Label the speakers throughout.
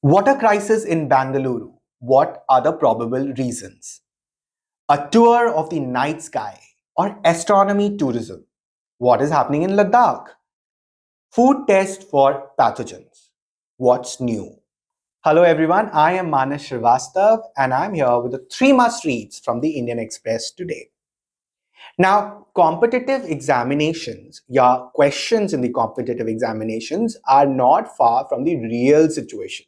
Speaker 1: Water crisis in Bangalore. What are the probable reasons? A tour of the night sky or astronomy tourism. What is happening in Ladakh? Food test for pathogens. What's new? Hello everyone, I am Manas Srivastav and I'm here with the three must reads from the Indian Express today. Now, competitive examinations, yeah, questions in the competitive examinations are not far from the real situation.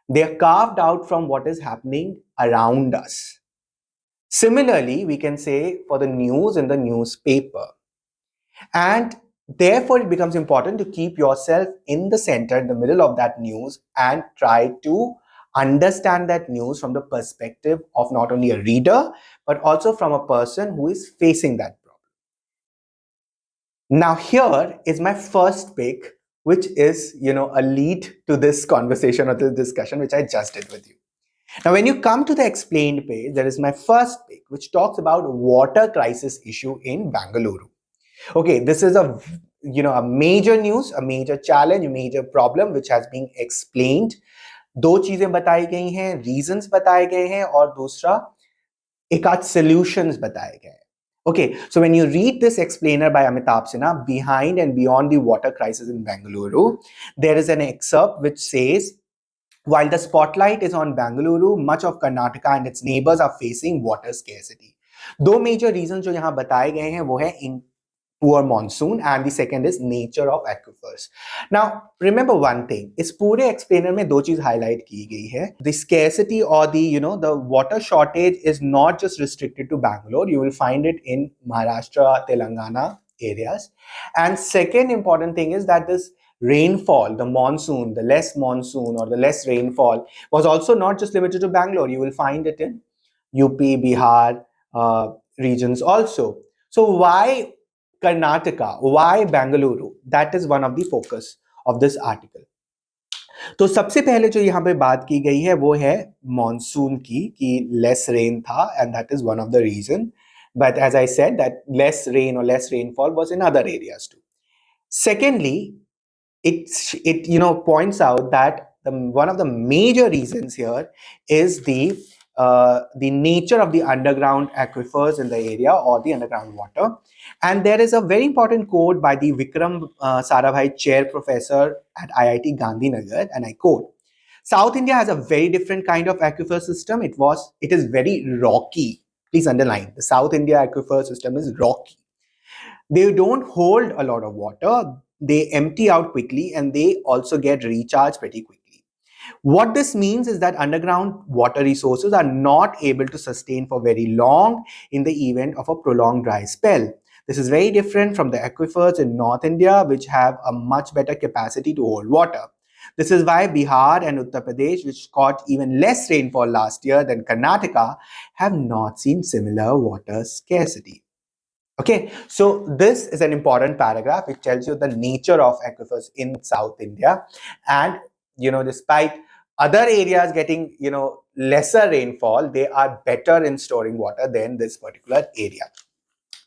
Speaker 1: They are carved out from what is happening around us. Similarly, we can say for the news in the newspaper. And therefore, it becomes important to keep yourself in the center, in the middle of that news, and try to understand that news from the perspective of not only a reader, but also from a person who is facing that problem. Now, here is my first pick, which is, a lead to this conversation or this discussion, which I just did with you. Now, when you come to the explained page, there is my first pick, which talks about water crisis issue in Bangalore. Okay, this is a major news, a major challenge, a major problem which has been explained. दो चीजें बताई गई हैं, reasons बताए गए हैं और दूसरा एक आध solutions बताए गए हैं. Okay, so when you read this explainer by Amitabh Sinha, Behind and Beyond the Water Crisis in Bangalore, there is an excerpt which says, while the spotlight is on Bangalore, much of Karnataka and its neighbors are facing water scarcity. दो major reasons जो यहाँ बताए गए हैं वो है in poor monsoon and the second is nature of aquifers. Now remember one thing, इस पूरे explainer में दो चीज highlight की गई है. The scarcity or the water shortage is not just restricted to Bangalore. You will find it in Maharashtra, Telangana areas. And second important thing is that this rainfall, the monsoon, the less monsoon or the less rainfall was also not just limited to Bangalore. You will find it in UP, Bihar regions also. So why Karnataka? Why Bangalore? That is one of the focus of this article. तो सबसे पहले जो यहाँ पे बात की गई है वो है मॉनसून की कि लेस रेन था and that is one of the reason. But as I said, that less rain or less rainfall was in other areas too. Secondly, it points out that one of the major reasons here is the nature of the underground aquifers in the area or the underground water. And there is a very important quote by the Vikram Sarabhai Chair Professor at IIT Gandhinagar, and I quote, South India has a very different kind of aquifer system. It is very rocky. Please underline, the South India aquifer system is rocky. They don't hold a lot of water. They empty out quickly and they also get recharged pretty quickly. What this means is that underground water resources are not able to sustain for very long in the event of a prolonged dry spell. This is very different from the aquifers in North India, which have a much better capacity to hold water. This is why Bihar and Uttar Pradesh, which caught even less rainfall last year than Karnataka, have not seen similar water scarcity. Okay, so this is an important paragraph which tells you the nature of aquifers in South India. And, despite other areas getting, lesser rainfall, they are better in storing water than this particular area.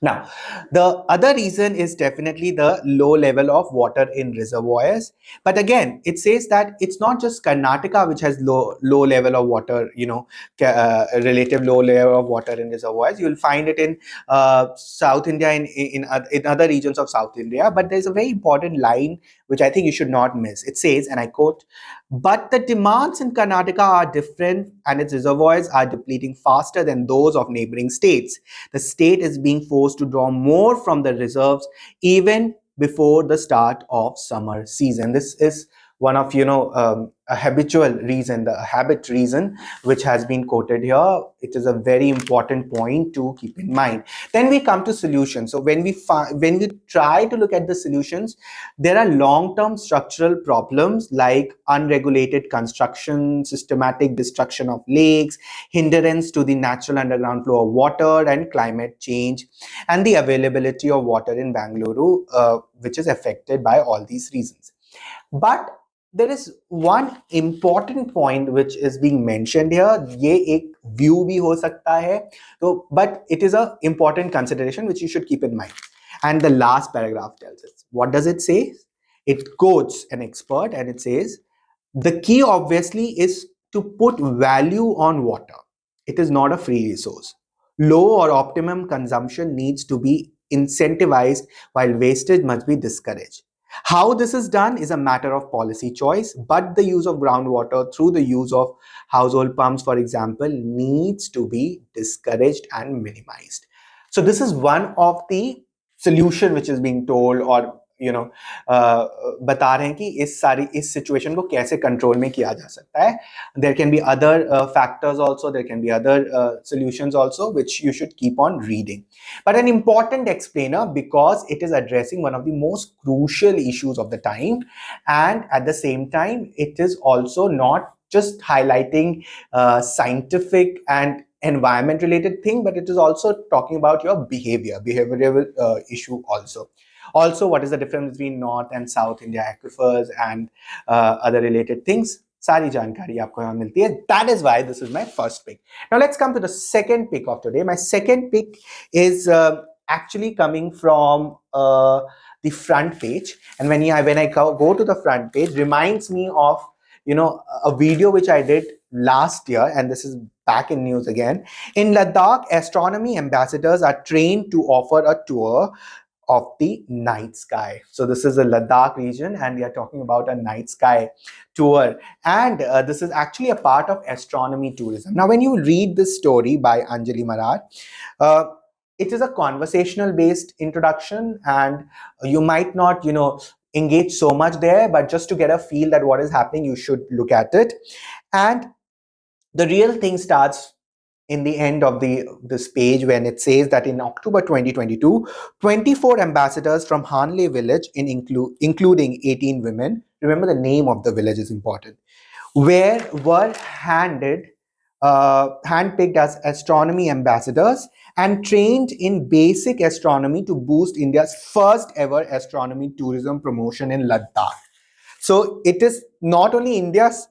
Speaker 1: Now, the other reason is definitely the low level of water in reservoirs. But again, it says that it's not just Karnataka which has low level of water, relative low level of water in reservoirs. You'll find it in South India, in other regions of South India. But there's a very important line which I think you should not miss. It says, and I quote, but the demands in Karnataka are different and its reservoirs are depleting faster than those of neighboring states. The state is being forced to draw more from the reserves even before the start of summer season. This is one of a habitual reason, the habit reason, which has been quoted here. It is a very important point to keep in mind. Then we come to solutions. So when we try to look at the solutions, there are long-term structural problems like unregulated construction, systematic destruction of lakes, hindrance to the natural underground flow of water, and climate change, and the availability of water in Bangalore, which is affected by all these reasons. But there is one important point which is being mentioned here. ये एक view भी हो सकता है, तो but it is a important consideration which you should keep in mind. And the last paragraph tells us, what does it say? It quotes an expert and it says, The key obviously is to put value on water. It is not a free resource. Low or optimum consumption needs to be incentivized while wastage must be discouraged. How this is done is a matter of policy choice, but the use of groundwater through the use of household pumps, for example, needs to be discouraged and minimized. So this is one of the solution which is being told, or बता रहे हैं कि इस सारी इस situation को कैसे control में किया जा सकता है. There can be other factors also, there can be other solutions also, which you should keep on reading. But an important explainer, because it is addressing one of the most crucial issues of the time, and at the same time it is also not just highlighting scientific and environment related thing, but it is also talking about your behavioral issue also. Also, what is the difference between North and South India aquifers and other related things? सारी जानकारी आपको यहाँ मिलती है. That is why this is my first pick. Now let's come to the second pick of today. My second pick is actually coming from the front page, and when I go to the front page, reminds me of a video which I did last year, and this is back in news again. In Ladakh, astronomy ambassadors are trained to offer a tour of the night sky. So this is the Ladakh region, and we are talking about a night sky tour, and this is actually a part of astronomy tourism. Now when you read this story by Anjali Marar, uh, it is a conversational based introduction, and you might not engage so much there, but just to get a feel that what is happening, you should look at it. And the real thing starts in the end of this page, when it says that in October 2022, 24 ambassadors from Hanle village, including 18 women, remember the name of the village is important, were handpicked as astronomy ambassadors and trained in basic astronomy to boost India's first ever astronomy tourism promotion in Ladakh. So it is not only India's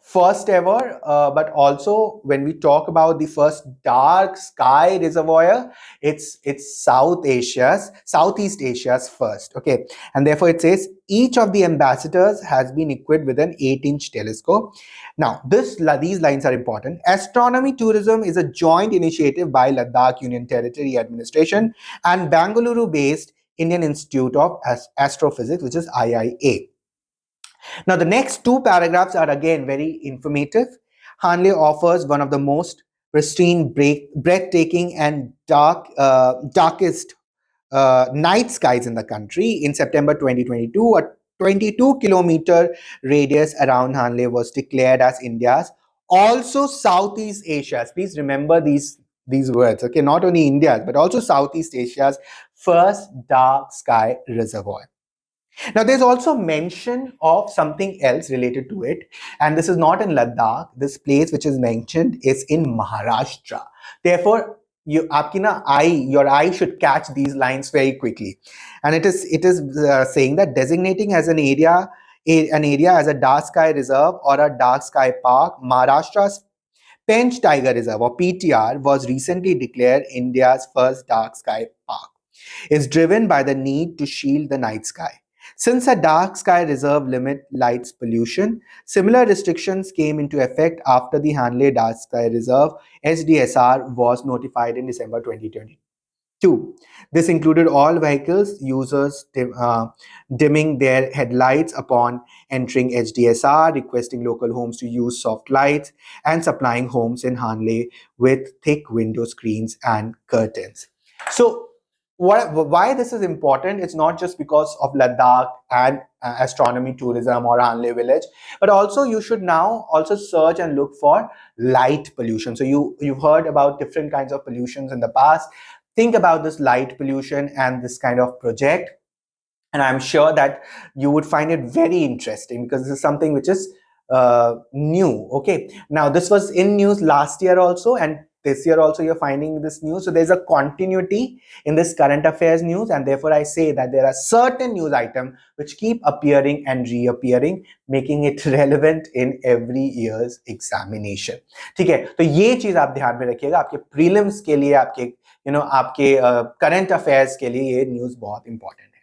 Speaker 1: first ever, but also when we talk about the first dark sky reservoir, it's Southeast Asia's first. Okay, and therefore it says each of the ambassadors has been equipped with an 8-inch telescope. Now these lines are important. Astronomy tourism is a joint initiative by Ladakh Union Territory Administration and Bangalore based Indian Institute of Astrophysics, which is IIA. Now, the next two paragraphs are again very informative. Hanle offers one of the most pristine, breathtaking, and darkest night skies in the country. In September 2022, a 22-kilometer radius around Hanle was declared as India's, also Southeast Asia's. Please remember these words, okay? Not only India's, but also Southeast Asia's first dark sky reservoir. Now, there's also mention of something else related to it, and this is not in Ladakh. This place which is mentioned is in Maharashtra. Therefore, your eye should catch these lines very quickly, and it is saying that designating as an area as a dark sky reserve or a dark sky park, Maharashtra's Pench Tiger Reserve or PTR was recently declared India's first dark sky park. It's driven by the need to shield the night sky. Since a dark sky reserve limit lights pollution, similar restrictions came into effect after the Hanle Dark Sky Reserve SDSR was notified in December 2022. This included all vehicles users dimming their headlights upon entering HDSR, requesting local homes to use soft lights, and supplying homes in Hanle with thick window screens and curtains. So why this is important, it's not just because of Ladakh and astronomy tourism or Hanle village, but also you should now also search and look for light pollution. So you've heard about different kinds of pollutions in the past. Think about this light pollution and this kind of project, and I'm sure that you would find it very interesting because this is something which is new. Okay, now this was in news last year also, and this year also you're finding this news. So there's a continuity in this current affairs news, and therefore I say that there are certain news items which keep appearing and reappearing, making it relevant in every year's examination. ठीक है, तो ये चीज आप ध्यान में रखिएगा, आपके प्रीलिम्स के लिए, आपके आपके करंट अफेयर्स के लिए ये न्यूज बहुत इंपॉर्टेंट है.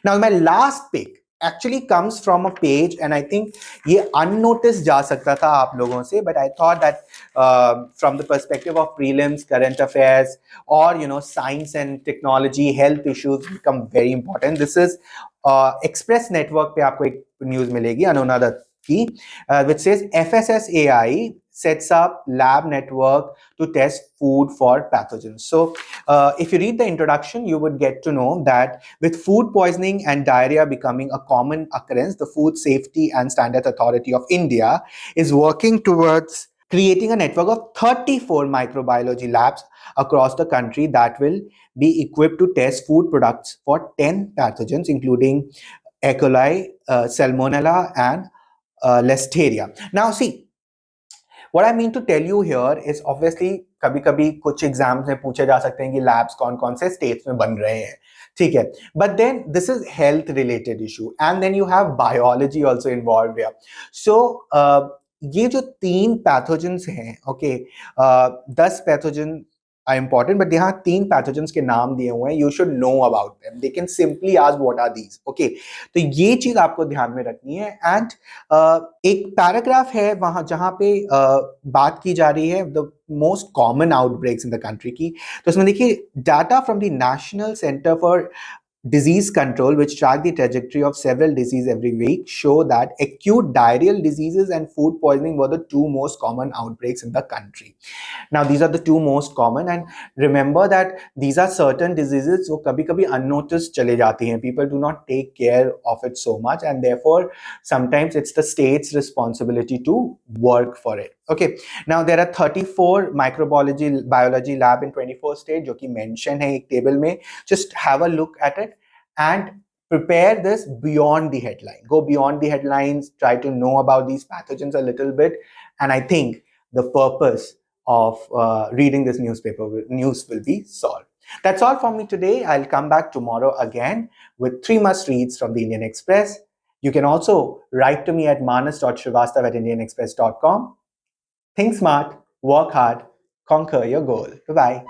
Speaker 1: Now my last pick actually comes from a page, and I think ये unnoticed जा सकता था आप लोगों से, but I thought that from the perspective of prelims, current affairs, or science and technology, health issues become very important. This is Express Network पे आपको एक news मिलेगी अनुना दत्त की, which says FSSAI sets up lab network to test food for pathogens. So if you read the introduction, you would get to know that with food poisoning and diarrhea becoming a common occurrence, the Food Safety and Standards Authority of India is working towards creating a network of 34 microbiology labs across the country that will be equipped to test food products for 10 pathogens, including E. coli, Salmonella, and Listeria. Now, see, what I mean to tell you here is obviously कभी कभी कुछ exams में पूछे जा सकते हैं कि labs कौन कौन से स्टेट्स में बन रहे हैं, ठीक है, but then this is health related issue and then you have biology also involved here. So ये जो 3 पैथोजेंस हैं, okay, 10 pathogen are important, but यहाँ 3 pathogens के नाम दिए हुए हैं. You should know about them. They can simply ask what are these. Okay, तो ये चीज आपको ध्यान में रखनी है. एंड एक पैराग्राफ है वहां जहां पे बात की जा रही है the most common outbreaks in the country की. तो उसमें देखिए, data from the national centre for disease control, which track the trajectory of several diseases every week, show that acute diarrheal diseases and food poisoning were the 2 most common outbreaks in the country. Now, these are the 2 most common, and remember that these are certain diseases जो कभी-कभी unnoticed चले जाती हैं. People do not take care of it so much, and therefore sometimes it's the state's responsibility to work for it. Okay, now there are 34 biology lab in 24 states जो कि mention है एक table में. Just have a look at it and prepare this beyond the headline. Go beyond the headlines, try to know about these pathogens a little bit, and I think the purpose of reading this news will be solved. That's all from me today. I'll come back tomorrow again with 3 must reads from the Indian Express. You can also write to me at manas.srivastav@indianexpress.com. Think smart, work hard, conquer your goal. Bye-bye.